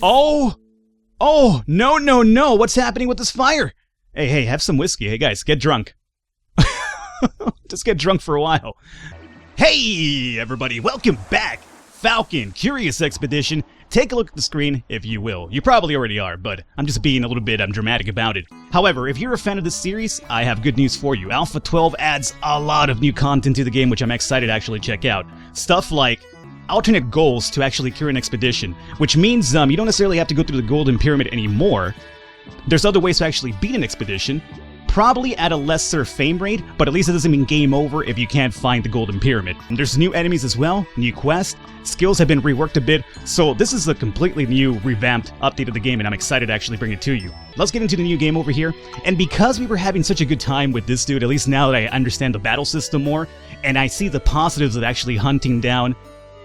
Oh! Oh! No, no, no! What's happening with this fire? Hey, hey, have some whiskey. Hey, guys, get drunk. Just get drunk for a while. Hey, everybody, welcome back. Falcon, Curious Expedition. Take a look at the screen, if you will. You probably already are, but I'm just being a little bit dramatic about it. However, if you're a fan of this series, I have good news for you. Alpha 12 adds a lot of new content to the game, which I'm excited to actually check out. Stuff like alternate goals to actually cure an expedition, which means you don't necessarily have to go through the Golden Pyramid anymore. There's other ways to actually beat an expedition, probably at a lesser fame rate, but at least it doesn't mean game over if you can't find the Golden Pyramid. And there's new enemies as well, new quests, skills have been reworked a bit, so this is a completely new, revamped update of the game, and I'm excited to actually bring it to you. Let's get into the new game over here, and because we were having such a good time with this dude, at least now that I understand the battle system more, and I see the positives of actually hunting down,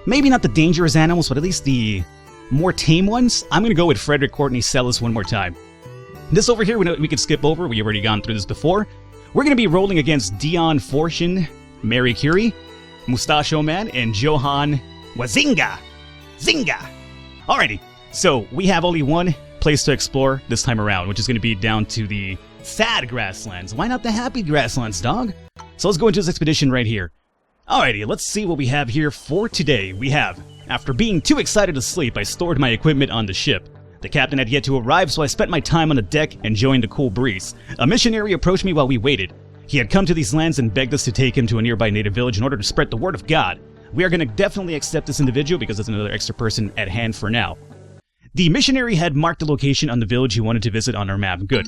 maybe not the dangerous animals, but at least the more tame ones, I'm gonna go with Frederick Courtney Sellis one more time. This over here, we could skip over. We've already gone through this before. We're going to be rolling against Dion Fortune, Mary Curie, Mustachio Man, and Johann Wazinga. Zinga! Alrighty, so we have only one place to explore this time around, which is going to be down to the sad grasslands. Why not the happy grasslands, dog? So let's go into this expedition right here. Alrighty, let's see what we have here for today. We have, after being too excited to sleep, I stored my equipment on the ship. The captain had yet to arrive, so I spent my time on the deck enjoying the cool breeze. A missionary approached me while we waited. He had come to these lands and begged us to take him to a nearby native village in order to spread the word of God. We are going to definitely accept this individual because there's another extra person at hand for now. The missionary had marked the location on the village he wanted to visit on our map. Good.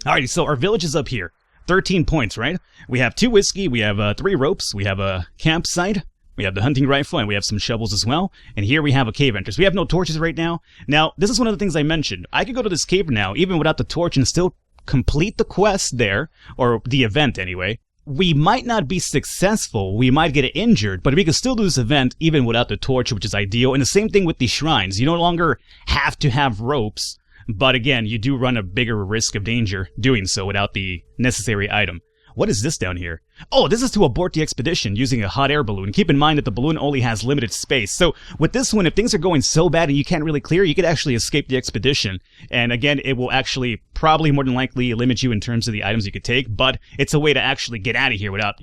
Alrighty, so our village is up here. 13 points, right? We have 2 whiskey, we have 3 ropes, we have a campsite. We have the hunting rifle, and we have some shovels as well. And here we have a cave entrance. We have no torches right now. Now, this is one of the things I mentioned. I could go to this cave now, even without the torch, and still complete the quest there, or the event anyway. We might not be successful, we might get injured, but we can still do this event even without the torch, which is ideal. And the same thing with the shrines. You no longer have to have ropes, but again, you do run a bigger risk of danger doing so without the necessary item. What is this down here? Oh, this is to abort the expedition using a hot air balloon. Keep in mind that the balloon only has limited space. So with this one, if things are going so bad and you can't really clear, you could actually escape the expedition. And again, it will actually probably more than likely limit you in terms of the items you could take, but it's a way to actually get out of here without,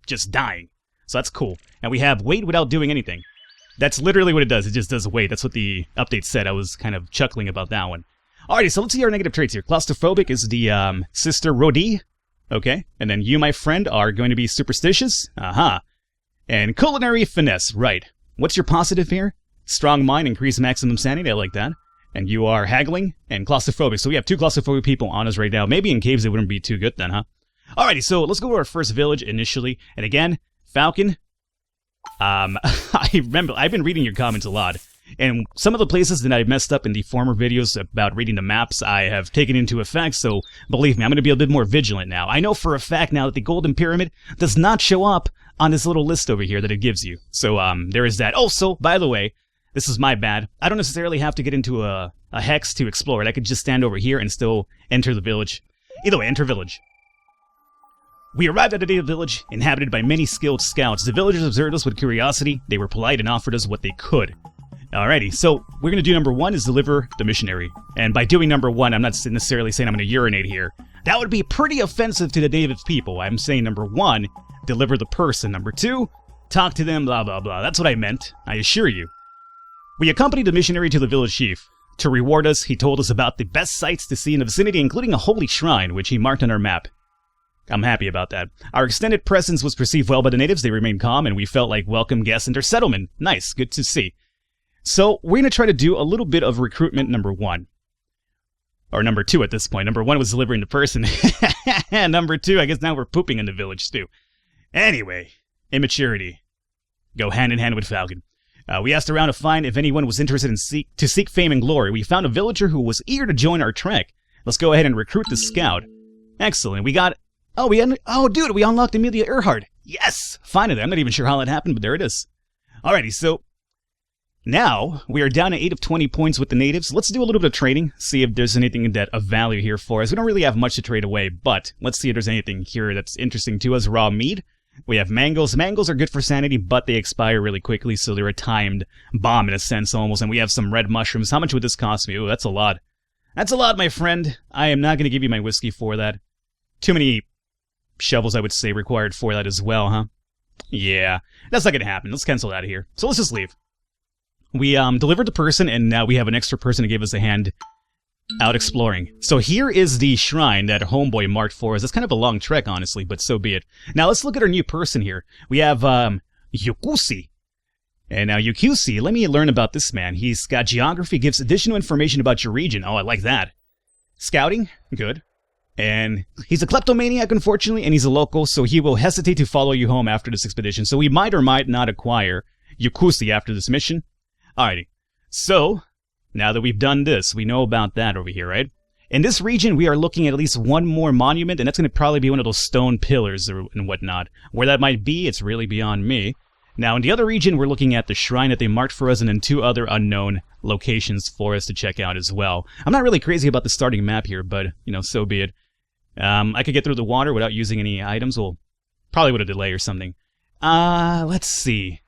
just dying. So that's cool. And we have wait without doing anything. That's literally what it does. It just does wait. That's what the update said. I was kind of chuckling about that one. Alrighty, so let's see our negative traits here. Claustrophobic is the Sister Rodi. Okay, and then you, my friend, are going to be superstitious. Aha. And culinary finesse, right. What's your positive here? Strong mind, increase maximum sanity, I like that. And you are haggling and claustrophobic. So we have 2 claustrophobic people on us right now. Maybe in caves it wouldn't be too good then, huh? Alrighty, so let's go to our first village initially. And again, Falcon. I remember, I've been reading your comments a lot. And some of the places that I messed up in the former videos about reading the maps, I have taken into effect, so believe me, I'm going to be a bit more vigilant now. I know for a fact now that the Golden Pyramid does not show up on this little list over here that it gives you. So, there is that. Also, by the way, this is my bad. I don't necessarily have to get into a hex to explore it. I could just stand over here and still enter the village. Either way, enter village. We arrived at a native village inhabited by many skilled scouts. The villagers observed us with curiosity. They were polite and offered us what they could. Alrighty, so we're going to do number 1 is deliver the missionary. And by doing number 1, I'm not necessarily saying I'm going to urinate here. That would be pretty offensive to the native people. I'm saying number 1, deliver the person. Number 2, talk to them, blah, blah, blah. That's what I meant, I assure you. We accompanied the missionary to the village chief. To reward us, he told us about the best sights to see in the vicinity, including a holy shrine, which he marked on our map. I'm happy about that. Our extended presence was perceived well by the natives. They remained calm, and we felt like welcome guests in their settlement. Nice, good to see. So, we're going to try to do a little bit of recruitment number 1. Or number 2 at this point. Number 1 was delivering the person. Number 2, I guess now we're pooping in the village too. Anyway, immaturity. Go hand in hand with Falcon. We asked around to find if anyone was interested in seek fame and glory. We found a villager who was eager to join our trek. Let's go ahead and recruit the scout. Excellent. We got... dude, we unlocked Amelia Earhart. Yes! Finally, I'm not even sure how that happened, but there it is. Alrighty, so... Now, we are down to 8 of 20 points with the natives. Let's do a little bit of trading, see if there's anything that of value here for us. We don't really have much to trade away, but let's see if there's anything here that's interesting to us. Raw meat. We have mangoes. Mangoes are good for sanity, but they expire really quickly, so they're a timed bomb in a sense almost. And we have some red mushrooms. How much would this cost me? Ooh, that's a lot. That's a lot, my friend. I am not going to give you my whiskey for that. Too many shovels, I would say, required for that as well, huh? Yeah, that's not going to happen. Let's cancel out of here. So let's just leave. We delivered the person, and now we have an extra person to give us a hand out exploring. So here is the shrine that Homeboy marked for us. It's kind of a long trek, honestly, but so be it. Now let's look at our new person here. We have Yukusi. And now Yukusi, let me learn about this man. He's got geography, gives additional information about your region. Oh, I like that. Scouting, good. And he's a kleptomaniac, unfortunately, and he's a local, so he will hesitate to follow you home after this expedition. So we might or might not acquire Yukusi after this mission. Alrighty. So, now that we've done this, we know about that over here, right? In this region, we are looking at least one more monument, and that's going to probably be one of those stone pillars and whatnot. Where that might be, it's really beyond me. Now, in the other region, we're looking at the shrine that they marked for us, and then 2 other unknown locations for us to check out as well. I'm not really crazy about the starting map here, but, you know, so be it. I could get through the water without using any items. Well, probably with a delay or something. Let's see.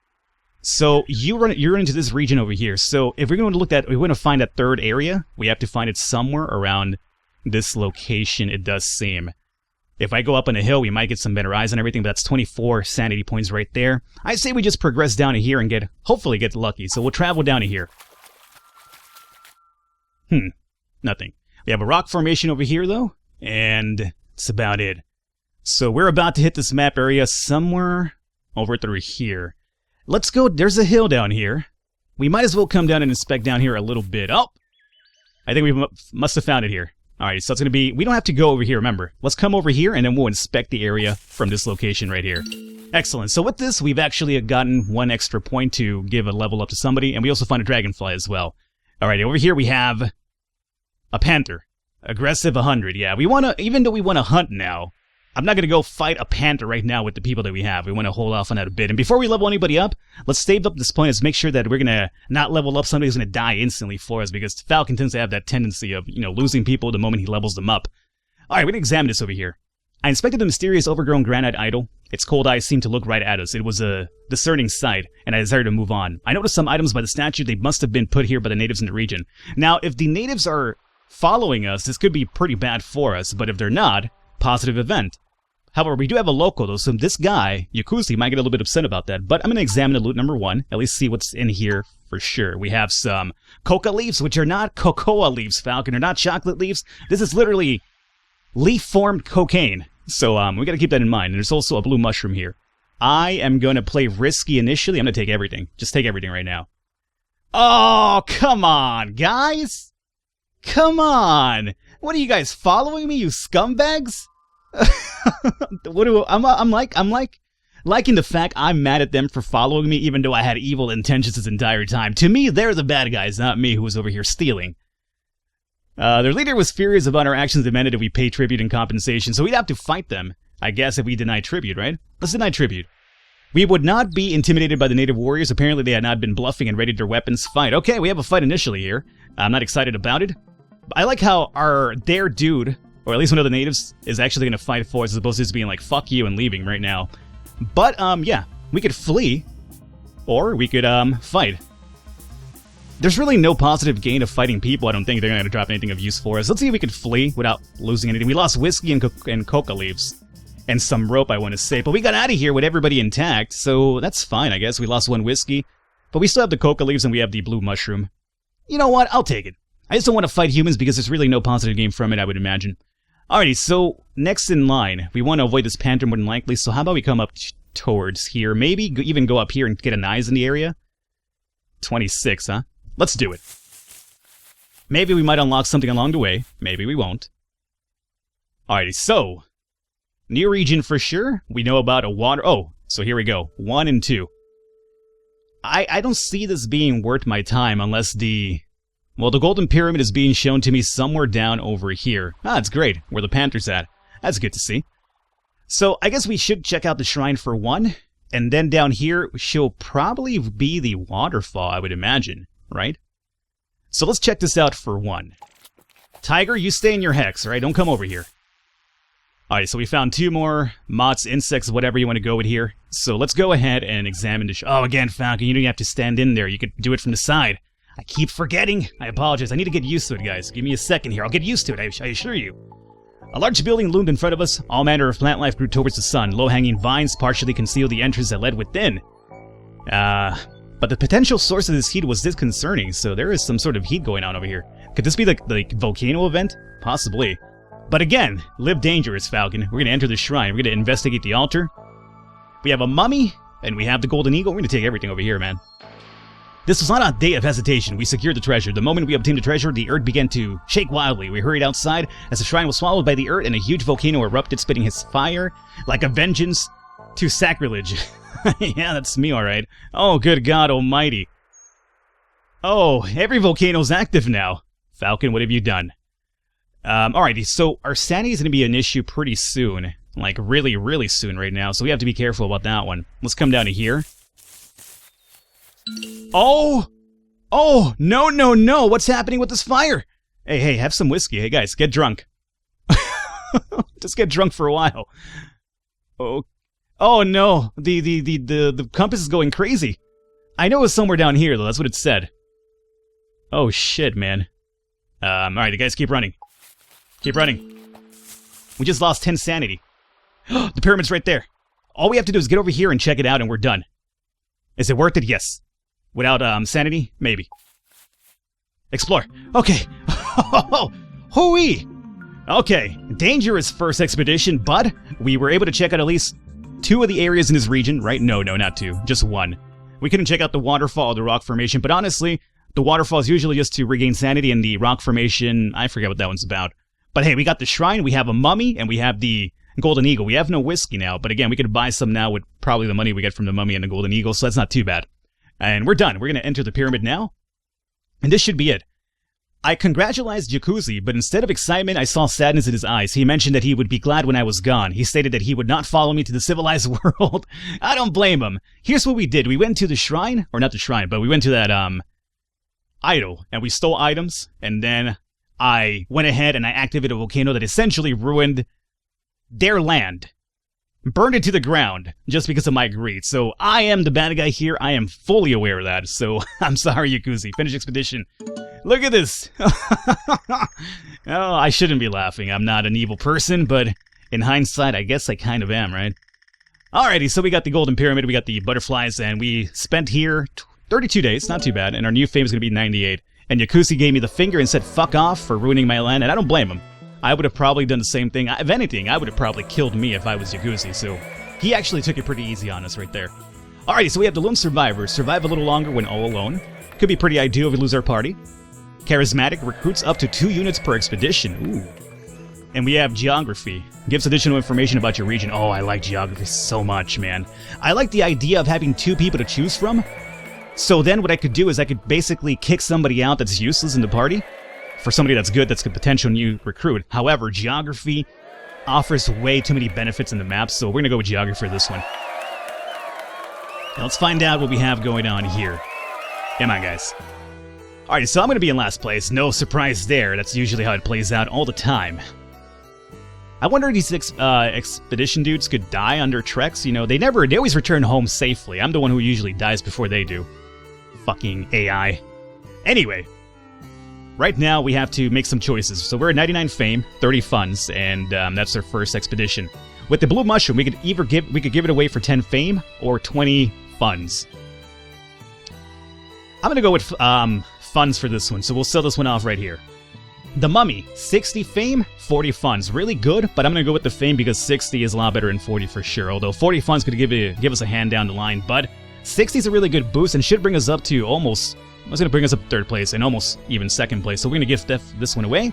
So you're into this region over here. So if we're going to look at, we want to find that third area, we have to find it somewhere around this location, it does seem. If I go up on a hill, we might get some better eyes and everything, but that's 24 sanity points right there. I say we just progress down to here and hopefully get lucky. So we'll travel down to here. Nothing. We have a rock formation over here, though, and that's about it. So we're about to hit this map area somewhere over through here. Let's go. There's a hill down here. We might as well come down and inspect down here a little bit. Oh! I think we must have found it here. Alright, so it's going to be... We don't have to go over here, remember. Let's come over here, and then we'll inspect the area from this location right here. Excellent. So with this, we've actually gotten 1 extra point to give a level up to somebody, and we also find a dragonfly as well. Alright, over here we have a panther. Aggressive 100, yeah. We want to... Even though we want to hunt now, I'm not going to go fight a panther right now with the people that we have. We want to hold off on that a bit. And before we level anybody up, let's save up this point. Let's make sure that we're going to not level up somebody who's going to die instantly for us, because Falcon tends to have that tendency of, you know, losing people the moment he levels them up. Alright, we're going to examine this over here. I inspected the mysterious overgrown granite idol. Its cold eyes seemed to look right at us. It was a discerning sight, and I desired to move on. I noticed some items by the statue. They must have been put here by the natives in the region. Now, if the natives are following us, this could be pretty bad for us, but if they're not, positive event. However, we do have a local, though, so this guy, Yukusi, might get a little bit upset about that. But I'm going to examine the loot number 1, at least see what's in here for sure. We have some coca leaves, which are not cocoa leaves, Falcon. They're not chocolate leaves. This is literally leaf-formed cocaine. So we got to keep that in mind. And there's also a blue mushroom here. I am going to play risky initially. I'm going to take everything. Just take everything right now. Oh, come on, guys. Come on. What are you guys following me, you scumbags? I'm liking the fact I'm mad at them for following me, even though I had evil intentions this entire time. To me, they're the bad guys, not me, who was over here stealing. Their leader was furious about our actions, demanded that we pay tribute and compensation, so we'd have to fight them, I guess, if we deny tribute, right? Let's deny tribute. We would not be intimidated by the native warriors. Apparently they had not been bluffing and readied their weapons. Fight. Okay, we have a fight initially here. I'm not excited about it. I like how their dude, or at least one of the natives, is actually going to fight for us as opposed to just being like, fuck you and leaving right now. But, yeah, we could flee, or we could, fight. There's really no positive gain of fighting people. I don't think they're going to drop anything of use for us. Let's see if we could flee without losing anything. We lost whiskey and coca leaves, and some rope, I want to say. But we got out of here with everybody intact, so that's fine, I guess. We lost 1 whiskey, but we still have the coca leaves and we have the blue mushroom. You know what? I'll take it. I just don't want to fight humans because there's really no positive gain from it, I would imagine. Alrighty, so next in line, we want to avoid this panther more than likely, so how about we come up towards here? Maybe even go up here and get an eyes in the area? 26, huh? Let's do it. Maybe we might unlock something along the way. Maybe we won't. Alrighty, so new region for sure. We know about a water... Oh, so here we go. 1 and 2. I don't see this being worth my time unless the... Well, the Golden Pyramid is being shown to me somewhere down over here. Ah, it's great. Where the panther's at. That's good to see. So, I guess we should check out the shrine for 1. And then down here, she'll probably be the waterfall, I would imagine. Right? So let's check this out for 1. Tiger, you stay in your hex, alright? Don't come over here. Alright, so we found 2 more moths, insects, whatever you want to go with here. So let's go ahead and examine the Oh, again, Falcon, you don't have to stand in there. You could do it from the side. I keep forgetting. I apologize. I need to get used to it, guys. Give me a second here. I'll get used to it, I assure you. A large building loomed in front of us. All manner of plant life grew towards the sun. Low-hanging vines partially concealed the entrance that led within. But the potential source of this heat was disconcerting, so there is some sort of heat going on over here. Could this be the volcano event? Possibly. But again, live dangerous, Falcon. We're going to enter the shrine. We're going to investigate the altar. We have a mummy, and we have the golden eagle. We're going to take everything over here, man. This was not a day of hesitation. We secured the treasure. The moment we obtained the treasure, the earth began to shake wildly. We hurried outside as the shrine was swallowed by the earth, and a huge volcano erupted, spitting his fire like a vengeance to sacrilege. Yeah, that's me, alright. Oh, good God almighty. Oh, every volcano's active now. Falcon, what have you done? Alrighty, so our sanity is going to be an issue pretty soon. Like, really, really soon right now, so we have to be careful about that one. Let's come down to here. Oh! Oh, no, no, no! What's happening with this fire? Hey, have some whiskey. Hey, guys, get drunk. Just get drunk for a while. Oh, no. The compass is going crazy. I know it's somewhere down here, though. That's what it said. Oh, shit, man. Alright, the guys keep running. Keep running. We just lost 10 sanity. The pyramid's right there. All we have to do is get over here and check it out, and we're done. Is it worth it? Yes. Without, sanity? Maybe. Explore. Okay. Hooey! Okay. Dangerous first expedition, but we were able to check out at least 2 of the areas in this region, right? No, not 2. Just 1. We couldn't check out the waterfall or the rock formation, but honestly, the waterfall is usually just to regain sanity, and the rock formation, I forget what that one's about. But hey, we got the shrine, we have a mummy, and we have the golden eagle. We have no whiskey now, but again, we could buy some now with probably the money we get from the mummy and the golden eagle, so that's not too bad. And we're done. We're going to enter the pyramid now. And this should be it. I congratulated Jacuzzi, but instead of excitement, I saw sadness in his eyes. He mentioned that he would be glad when I was gone. He stated that he would not follow me to the civilized world. I don't blame him. Here's what we did. We went to the shrine, or not the shrine, but we went to that, idol, and we stole items, and then I went ahead and I activated a volcano that essentially ruined their land. Burned it to the ground, just because of my greed. So I am the bad guy here. I am fully aware of that. So I'm sorry, Jacuzzi. Finish expedition. Look at this. Oh, I shouldn't be laughing. I'm not an evil person, but in hindsight, I guess I kind of am, right? Alrighty, so we got the golden pyramid, we got the butterflies, and we spent here 32 days. Not too bad. And our new fame is going to be 98. And Jacuzzi gave me the finger and said, fuck off for ruining my land, and I don't blame him. I would have probably done the same thing. If anything, I would have probably killed me if I was Jacuzzi, so he actually took it pretty easy on us right there. Alrighty, so we have the lone survivor. Survive a little longer when all alone. Could be pretty ideal if we lose our party. Charismatic, recruits up to 2 units per expedition. Ooh. And we have geography. Gives additional information about your region. Oh, I like geography so much, man. I like the idea of having 2 people to choose from. So then what I could do is I could basically kick somebody out that's useless in the party for somebody that's good, that's a potential new recruit. However, geography offers way too many benefits in the map, so we're going to go with geography for this one. Now let's find out what we have going on here. Come on, guys. Alright, so I'm going to be in last place. No surprise there. That's usually how it plays out all the time. I wonder if these expedition dudes could die under treks. You know, they always return home safely. I'm the one who usually dies before they do. Fucking AI. Anyway. Right now, we have to make some choices. So we're at 99 fame, 30 funds, and that's our first expedition. With the blue mushroom, we could either give it away for 10 fame or 20 funds. I'm gonna go with funds for this one, so we'll sell this one off right here. The mummy, 60 fame, 40 funds. Really good, but I'm gonna go with the fame because 60 is a lot better than 40 for sure. Although 40 funds could give us a hand down the line, but 60 is a really good boost and should bring us up to almost. It's going to bring us up to 3rd place and almost even 2nd place. So we're going to give this one away.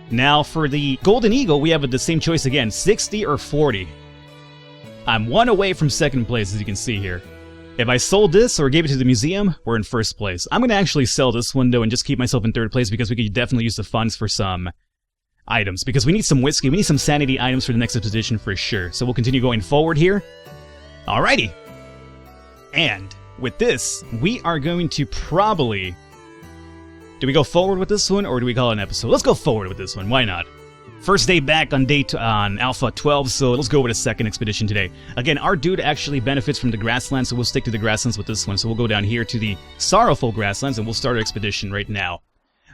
Now for the Golden Eagle, we have the same choice again. 60 or 40. I'm 1 away from 2nd place, as you can see here. If I sold this or gave it to the museum, we're in 1st place. I'm going to actually sell this one, though, and just keep myself in 3rd place because we could definitely use the funds for some items. Because we need some whiskey. We need some sanity items for the next expedition for sure. So we'll continue going forward here. Alrighty. And with this, we are going to probably... Do we go forward with this one, or do we call it an episode? Let's go forward with this one. Why not? First day back on on Alpha 12, so let's go with a second expedition today. Again, our dude actually benefits from the grasslands, so we'll stick to the grasslands with this one. So we'll go down here to the Sorrowful Grasslands, and we'll start our expedition right now.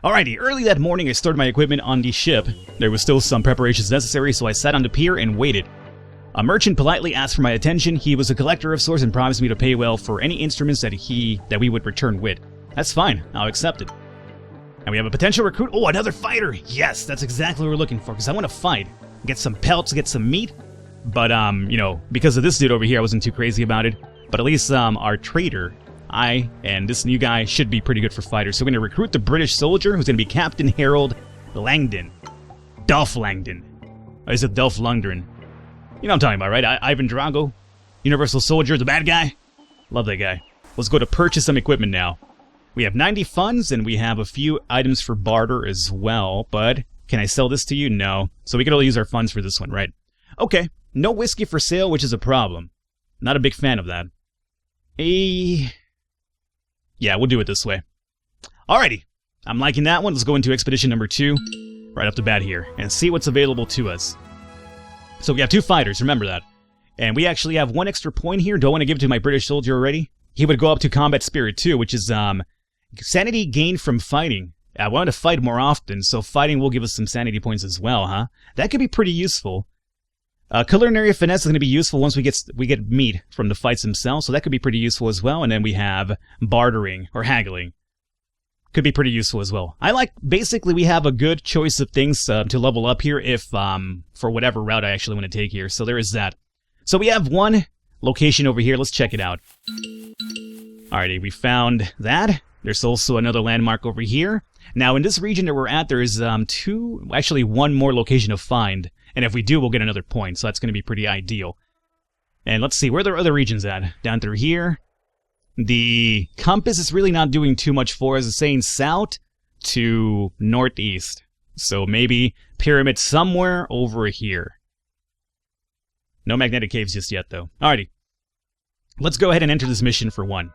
Alrighty, early that morning I stored my equipment on the ship. There was still some preparations necessary, so I sat on the pier and waited. A merchant politely asked for my attention. He was a collector of sorts and promised me to pay well for any instruments that we would return with. That's fine, I'll accept it. And we have a potential recruit. Oh, another fighter! Yes, that's exactly what we're looking for, because I want to fight. Get some pelts, get some meat. But, you know, because of this dude over here, I wasn't too crazy about it. But at least, our trader, and this new guy should be pretty good for fighters. So we're going to recruit the British soldier, who's going to be Captain Harold Langdon. Dolph Langdon. Or is it Dolph Lundgren? You know what I'm talking about, right? Ivan Drago? Universal Soldier, the bad guy? Love that guy. Let's go to purchase some equipment now. We have 90 funds, and we have a few items for barter as well, but can I sell this to you? No. So we can only use our funds for this one, right? Okay. No whiskey for sale, which is a problem. Not a big fan of that. Yeah, we'll do it this way. Alrighty. I'm liking that one. Let's go into expedition number 2 right off the bat here and see what's available to us. So we have 2 fighters, remember that. And we actually have 1 extra point here. Don't want to give it to my British soldier already. He would go up to combat spirit too, which is sanity gained from fighting. I want to fight more often, so fighting will give us some sanity points as well, huh? That could be pretty useful. Culinary finesse is going to be useful once we get meat from the fights themselves, so that could be pretty useful as well. And then we have bartering or haggling. Could be pretty useful as well. Basically we have a good choice of things to level up here if, for whatever route I actually want to take here. So there is that. So we have 1 location over here. Let's check it out. Alrighty, we found that. There's also another landmark over here. Now, in this region that we're at, there is 1 more location to find. And if we do, we'll get another point, so that's going to be pretty ideal. And let's see, where are the other regions at? Down through here. The compass is really not doing too much for us. It's saying south to northeast. So maybe pyramid somewhere over here. No magnetic caves just yet, though. Alrighty. Let's go ahead and enter this mission for 1.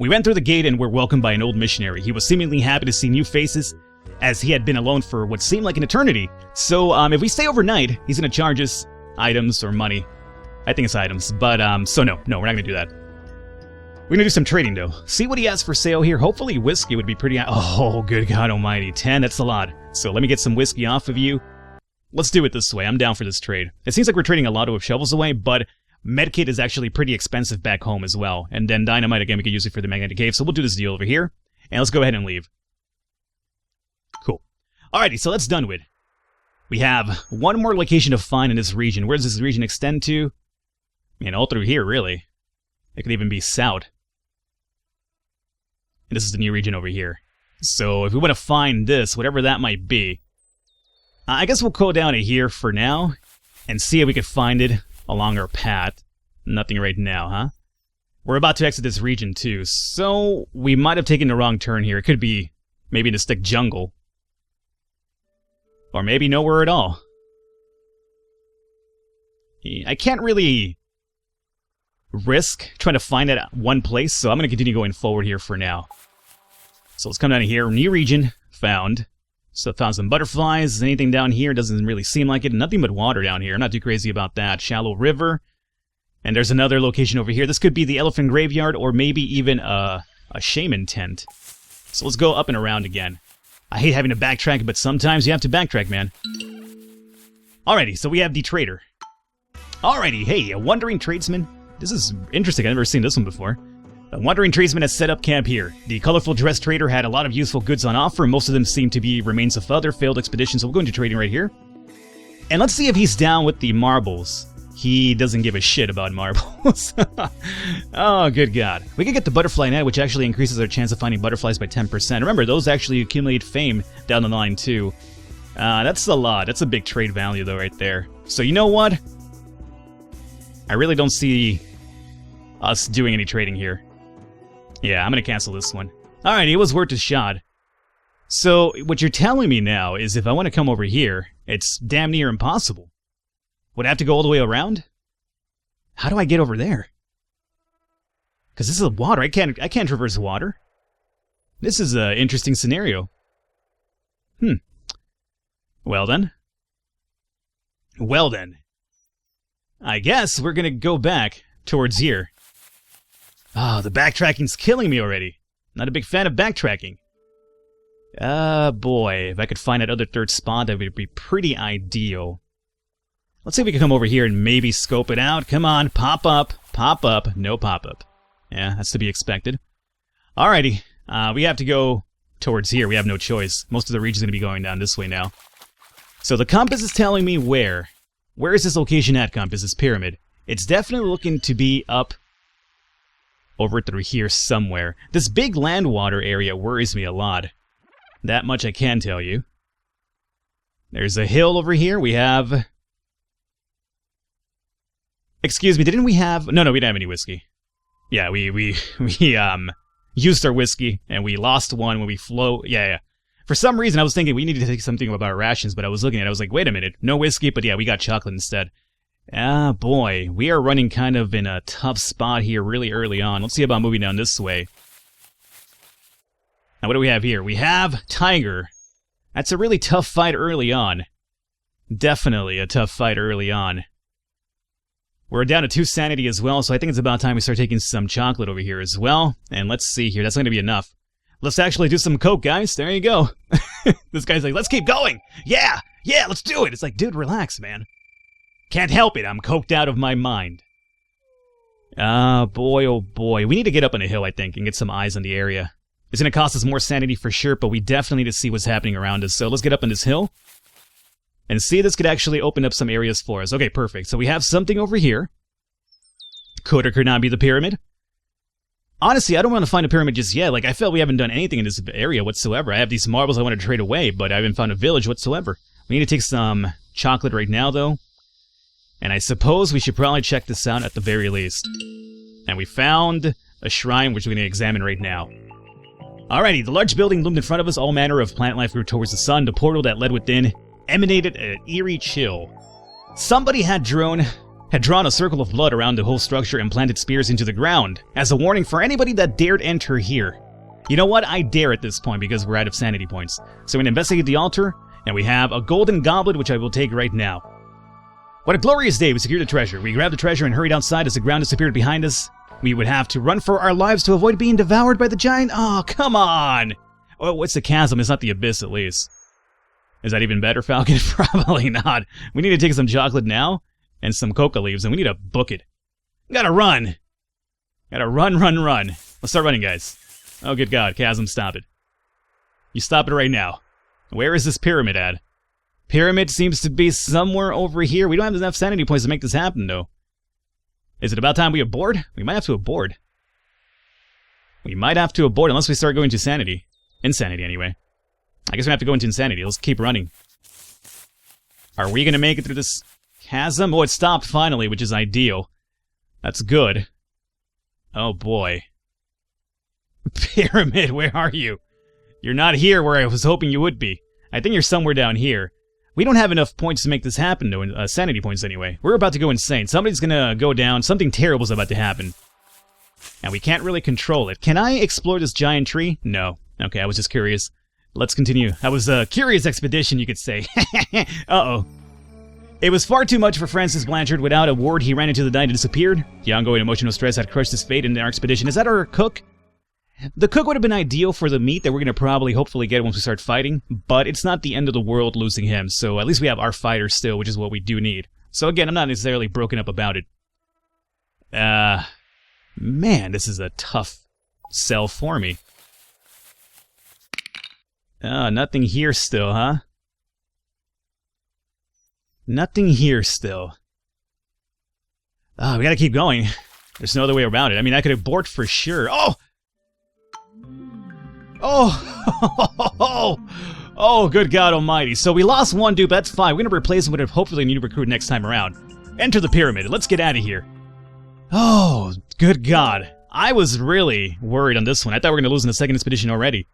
We went through the gate and were welcomed by an old missionary. He was seemingly happy to see new faces, as he had been alone for what seemed like an eternity. So, if we stay overnight, he's going to charge us items or money. I think it's items, but, so no, we're not going to do that. We're going to do some trading, though. See what he has for sale here. Hopefully whiskey would be pretty... Oh, good God almighty. 10, that's a lot. So let me get some whiskey off of you. Let's do it this way. I'm down for this trade. It seems like we're trading a lot of shovels away, but medkit is actually pretty expensive back home as well. And then dynamite, again, we could use it for the magnetic cave. So we'll do this deal over here. And let's go ahead and leave. Cool. Alrighty, so that's done with. We have 1 more location to find in this region. Where does this region extend to? Man, all through here, really. It could even be south. And this is the new region over here. So if we want to find this, whatever that might be, I guess we'll go down to here for now and see if we can find it along our path. Nothing right now, huh? We're about to exit this region too, so we might have taken the wrong turn here. It could be maybe in the thick jungle. Or maybe nowhere at all. I can't really risk trying to find it at one place, so I'm going to continue going forward here for now. So let's come down here. New region found. So found some butterflies. Anything down here? Doesn't really seem like it. Nothing but water down here. I'm not too crazy about that. Shallow river. And there's another location over here. This could be the elephant graveyard or maybe even a shaman tent. So let's go up and around again. I hate having to backtrack, but sometimes you have to backtrack, man. Alrighty, so we have the trader. Alrighty, hey, a wandering tradesman. This is interesting. I've never seen this one before. A wandering tradesman has set up camp here. The colorful dressed trader had a lot of useful goods on offer. Most of them seem to be remains of other failed expeditions, so we'll go into trading right here. And let's see if he's down with the marbles. He doesn't give a shit about marbles. Oh, good God. We could get the butterfly net, which actually increases our chance of finding butterflies by 10%. Remember, those actually accumulate fame down the line, too. That's a lot. That's a big trade value, though, right there. So, you know what? I really don't see us doing any trading here. Yeah, I'm going to cancel this one. Alright, it was worth a shot. So, what you're telling me now is if I want to come over here, it's damn near impossible. Would I have to go all the way around? How do I get over there? Because this is water. I can't traverse water. This is an interesting scenario. Well then. Well then. I guess we're gonna go back towards here. Oh, the backtracking's killing me already. Not a big fan of backtracking. Boy, if I could find that other third spot, that would be pretty ideal. Let's see if we can come over here and maybe scope it out. Come on, pop up, no pop up. Yeah, that's to be expected. Alrighty, we have to go towards here. We have no choice. Most of the region's going to be going down this way now. So the compass is telling me where. Where is this location at, compass? This pyramid. It's definitely looking to be up over through here somewhere. This big land water area worries me a lot. That much I can tell you. There's a hill over here. We have... Excuse me, didn't we have... No, we didn't have any whiskey. Yeah, we used our whiskey, and we lost one when we Yeah. For some reason, I was thinking we needed to take something about our rations, but I was looking at it, I was like, wait a minute, no whiskey, but yeah, we got chocolate instead. Ah, boy, we are running kind of in a tough spot here really early on. Let's see about moving down this way. Now, what do we have here? We have Tiger. That's a really tough fight early on. Definitely a tough fight early on. We're down to 2 sanity as well, so I think it's about time we start taking some chocolate over here as well. And let's see here, that's going to be enough. Let's actually do some coke, guys. There you go. This guy's like, let's keep going. Yeah, let's do it. It's like, dude, relax, man. Can't help it, I'm coked out of my mind. Boy, oh boy. We need to get up on a hill, I think, and get some eyes on the area. It's going to cost us more sanity for sure, but we definitely need to see what's happening around us. So let's get up on this hill and see if this could actually open up some areas for us. Okay, perfect. So we have something over here. Could or could not be the pyramid. Honestly, I don't want to find a pyramid just yet. Like, I felt we haven't done anything in this area whatsoever. I have these marbles I want to trade away, but I haven't found a village whatsoever. We need to take some chocolate right now, though. And I suppose we should probably check this out at the very least. And we found a shrine, which we're going to examine right now. Alrighty, the large building loomed in front of us. All manner of plant life grew towards the sun. The portal that led within emanated an eerie chill. Somebody had drawn a circle of blood around the whole structure and planted spears into the ground, as a warning for anybody that dared enter here. You know what? I dare at this point because we're out of sanity points. So we're going to investigate the altar, and we have a golden goblet, which I will take right now. What a glorious day. We secured the treasure. We grabbed the treasure and hurried outside as the ground disappeared behind us. We would have to run for our lives to avoid being devoured by the giant. Oh, come on! Oh, what's the chasm? It's not the abyss, at least. Is that even better, Falcon? Probably not. We need to take some chocolate now, and some coca leaves, and we need to book it. Gotta run! Gotta run. Let's start running, guys. Oh, good God, chasm, stop it. You stop it right now. Where is this pyramid at? Pyramid seems to be somewhere over here. We don't have enough sanity points to make this happen, though. Is it about time we abort? We might have to abort. We might have to abort unless we start going to sanity. Insanity, anyway. I guess we have to go into insanity. Let's keep running. Are we going to make it through this chasm? Oh, it stopped finally, which is ideal. That's good. Oh, boy. Pyramid, where are you? You're not here where I was hoping you would be. I think you're somewhere down here. We don't have enough points to make this happen, though. Sanity points, anyway. We're about to go insane. Somebody's gonna go down. Something terrible is about to happen. And we can't really control it. Can I explore this giant tree? No. Okay, I was just curious. Let's continue. That was a curious expedition, you could say. Uh-oh. It was far too much for Francis Blanchard. Without a word, he ran into the night and disappeared. The ongoing emotional stress had crushed his fate in our expedition. Is that our cook? The cook would have been ideal for the meat that we're going to probably hopefully get once we start fighting, but it's not the end of the world losing him, so at least we have our fighter still, which is what we do need. So again, I'm not necessarily broken up about it. Man, this is a tough sell for me. Nothing here still, huh? Nothing here still. We gotta keep going. There's no other way around it. I mean, I could abort for sure. Oh! Oh, good God almighty. So we lost one dude, but that's fine. We're going to replace him with a hopefully new recruit next time around. Enter the pyramid. Let's get out of here. Oh, good God. I was really worried on this one. I thought we were going to lose in the second expedition already.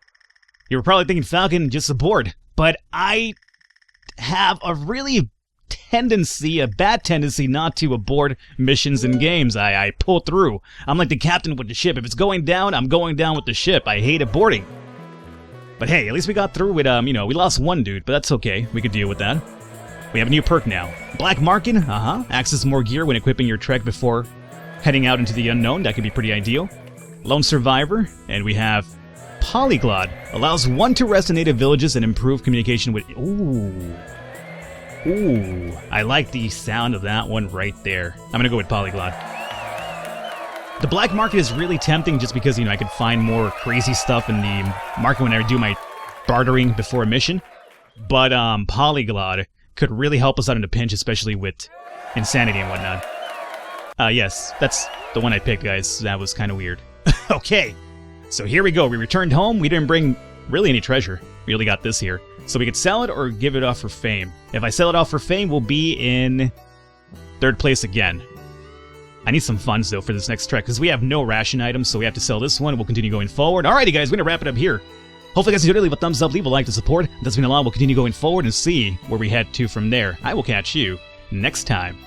You were probably thinking, Falcon, just abort. But I have a bad tendency not to abort missions and games. I pull through. I'm like the captain with the ship. If it's going down, I'm going down with the ship. I hate aborting. But hey, at least we got through with, we lost one dude, but that's okay. We could deal with that. We have a new perk now. Black Market, access more gear when equipping your trek before heading out into the unknown. That could be pretty ideal. Lone Survivor, and we have Polyglot. Allows one to rest in native villages and improve communication with... Ooh. Ooh. I like the sound of that one right there. I'm gonna go with Polyglot. The Black Market is really tempting just because, I could find more crazy stuff in the market when I do my bartering before a mission. But Polyglot could really help us out in a pinch, especially with insanity and whatnot. Yes, that's the one I picked, guys. That was kind of weird. Okay, so here we go. We returned home. We didn't bring really any treasure. We only got this here. So we could sell it or give it off for fame. If I sell it off for fame, we'll be in 3rd place again. I need some funds, though, for this next trek, because we have no ration items, so we have to sell this one. We'll continue going forward. Alrighty, guys, we're going to wrap it up here. Hopefully, guys, enjoyed it. Leave a thumbs up, leave a like to support. That's been a lot. We'll continue going forward and see where we head to from there. I will catch you next time.